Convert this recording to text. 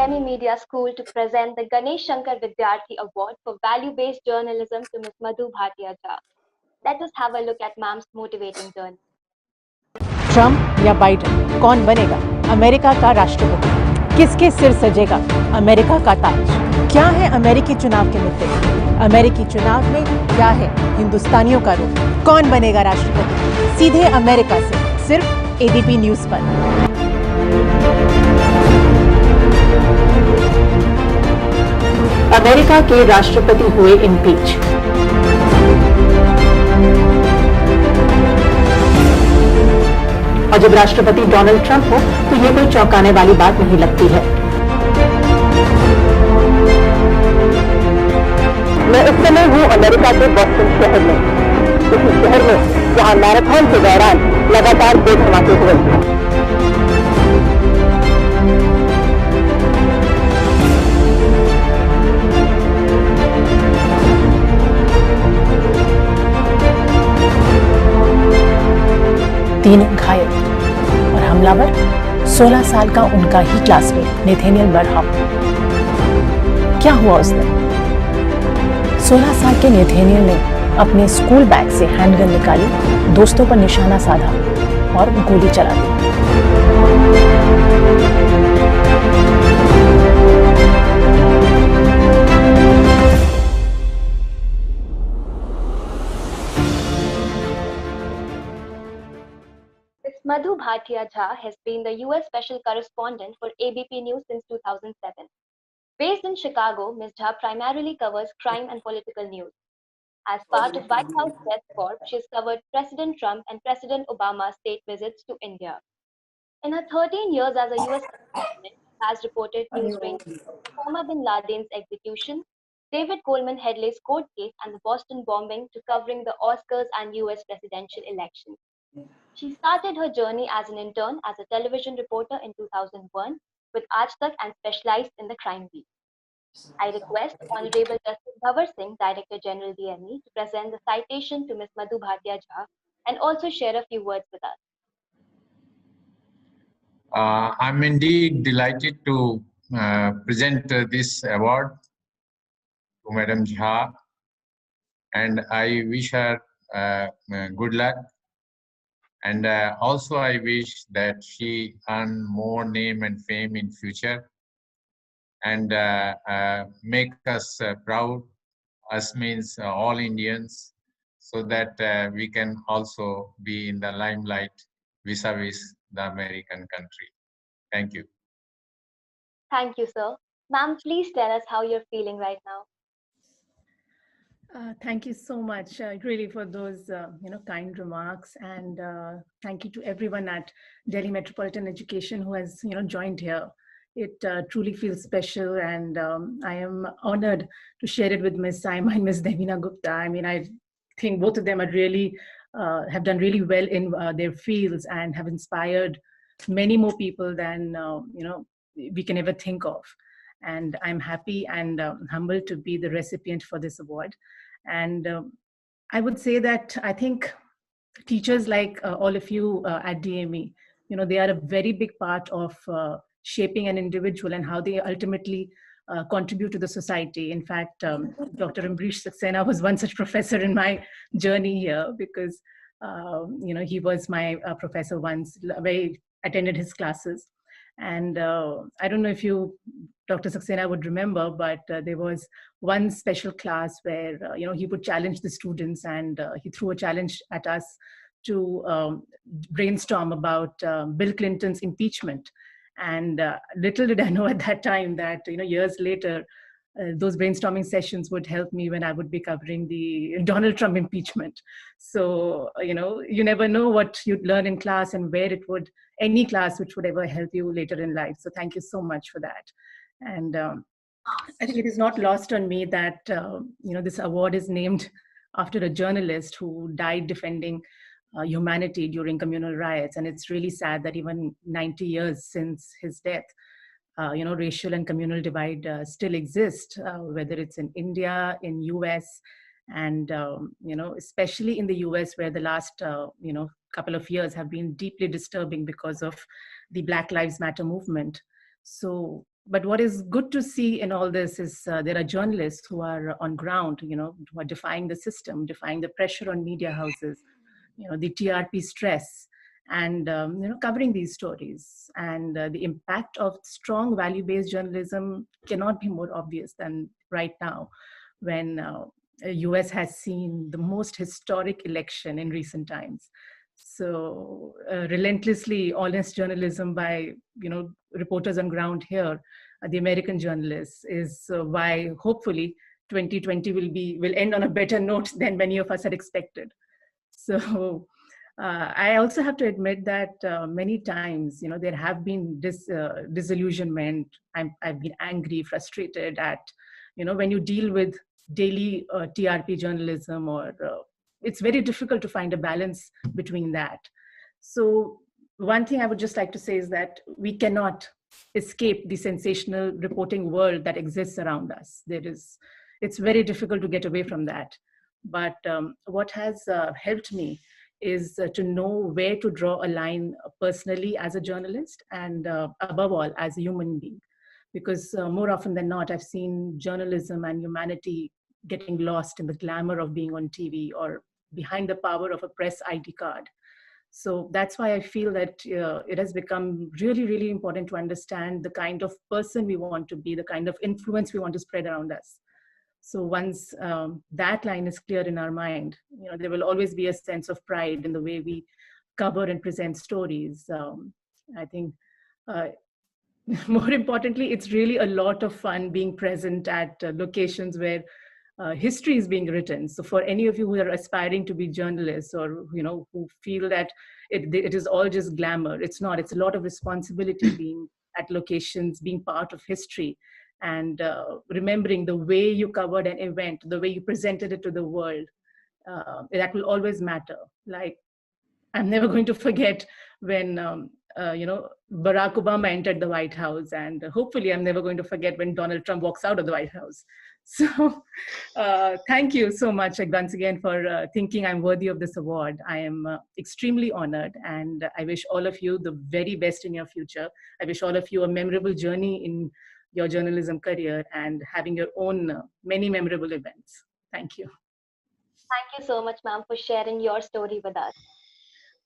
DME Media School to present the Ganesh Shankar Vidyarthi Award for Value-Based Journalism to Ms. Madhu Bhatia Jha. Let us have a look at ma'am's motivating journey. Trump या Biden, कौन बनेगा America का राष्ट्रपति? किसके सिर सजेगा America का ताज? क्या है अमेरिकी चुनाव के मुद्दे? अमेरिकी चुनाव में क्या है हिंदुस्तानियों का रोल? कौन बनेगा राष्ट्रपति? सीधे अमेरिका से, सिर्फ एबीपी न्यूज पर। अमेरिका के राष्ट्रपति हुए इम्पीच। और जब राष्ट्रपति डोनाल्ड ट्रंप हो तो ये कोई चौंकाने वाली बात नहीं लगती है। मैं इस समय हूँ अमेरिका के बॉस्टन शहर में, उसी शहर में जहाँ मैराथन के दौरान लगातार 2 धमाके हुए। तीन घायल और हमलावर 16 साल का उनका ही क्लासमेट नेथेनियल बरहम। क्या हुआ उस दिन? 16 साल के नेथेनियल ने अपने स्कूल बैग से हैंडगन निकाली, दोस्तों पर निशाना साधा और गोली चला दी। Madhu Bhatia Jha has been the US Special Correspondent for ABP News since 2007. Based in Chicago, Ms. Jha primarily covers crime and political news. As part of White House Press Corps, she has covered President Trump and President Obama's state visits to India. In her 13 years as a US correspondent, she has reported news ranging from Osama bin Laden's execution, David Coleman Headley's court case, and the Boston bombing to covering the Oscars and US presidential elections. She started her journey as an intern as a television reporter in 2001 with Aaj Tak and specialized in the crime beat. I request Honorable Justice Bhavar Singh, Director General DME, to present the citation to Ms. Madhu Bhatia Jha and also share a few words with us. I'm indeed delighted to present this award to Madam Jha, and I wish her good luck. And also I wish that she earn more name and fame in future and make us proud, us means all Indians, so that we can also be in the limelight vis-a-vis the American country. Thank you. Thank you, sir. Ma'am, please tell us how you're feeling right now. Thank you so much, really, for those kind remarks, and thank you to everyone at Delhi Metropolitan Education who has joined here. It truly feels special, and I am honored to share it with Ms. Saima and Ms. Devina Gupta. I mean, I think both of them are really have done really well in their fields and have inspired many more people than we can ever think of. And I'm happy and humbled to be the recipient for this award. And I would say that I think teachers like all of you at DME, they are a very big part of shaping an individual and how they ultimately contribute to the society. In fact, Dr. Ambrish Saxena was one such professor in my journey here because, he was my professor once. I attended his classes. And I don't know if Dr. Saxena would remember, but there was one special class where, he would challenge the students, and he threw a challenge at us to brainstorm about Bill Clinton's impeachment. And little did I know at that time that, years later, those brainstorming sessions would help me when I would be covering the Donald Trump impeachment. So, you never know what you'd learn in class and where it would, any class which would ever help you later in life. So thank you so much for that. And I think it is not lost on me that, this award is named after a journalist who died defending humanity during communal riots. And it's really sad that even 90 years since his death, racial and communal divide still exist, whether it's in India, in US, and, especially in the US, where the last, couple of years have been deeply disturbing because of the Black Lives Matter movement. So But what is good to see in all this is there are journalists who are on ground, who are defying the system, defying the pressure on media houses, the TRP stress, and covering these stories. And the impact of strong value-based journalism cannot be more obvious than right now, when US has seen the most historic election in recent times. So relentlessly honest journalism by reporters on ground here, the American journalists, is why hopefully 2020 will end on a better note than many of us had expected. So I also have to admit that many times, there have been disillusionment. I've been angry, frustrated at, when you deal with daily TRP journalism, or it's very difficult to find a balance between that. So one thing I would just like to say is that we cannot escape the sensational reporting world that exists around us. It's very difficult to get away from that. But what has helped me is to know where to draw a line personally as a journalist, and above all as a human being. Because more often than not, I've seen journalism and humanity getting lost in the glamour of being on TV or behind the power of a press ID card. So that's why I feel that it has become really, really important to understand the kind of person we want to be, the kind of influence we want to spread around us. So once that line is clear in our mind, there will always be a sense of pride in the way we cover and present stories. I think more importantly, it's really a lot of fun being present at locations where history is being written. So for any of you who are aspiring to be journalists, or who feel that it is all just glamour, it's not. It's a lot of responsibility being at locations, being part of history, and remembering the way you covered an event, the way you presented it to the world. That will always matter. Like, I'm never going to forget when Barack Obama entered the White House, and hopefully I'm never going to forget when Donald Trump walks out of the White House. So thank you so much once again for thinking I'm worthy of this award. I am extremely honored, and I wish all of you the very best in your future. I wish all of you a memorable journey in your journalism career and having your own many memorable events. Thank you. Thank you so much, ma'am, for sharing your story with us.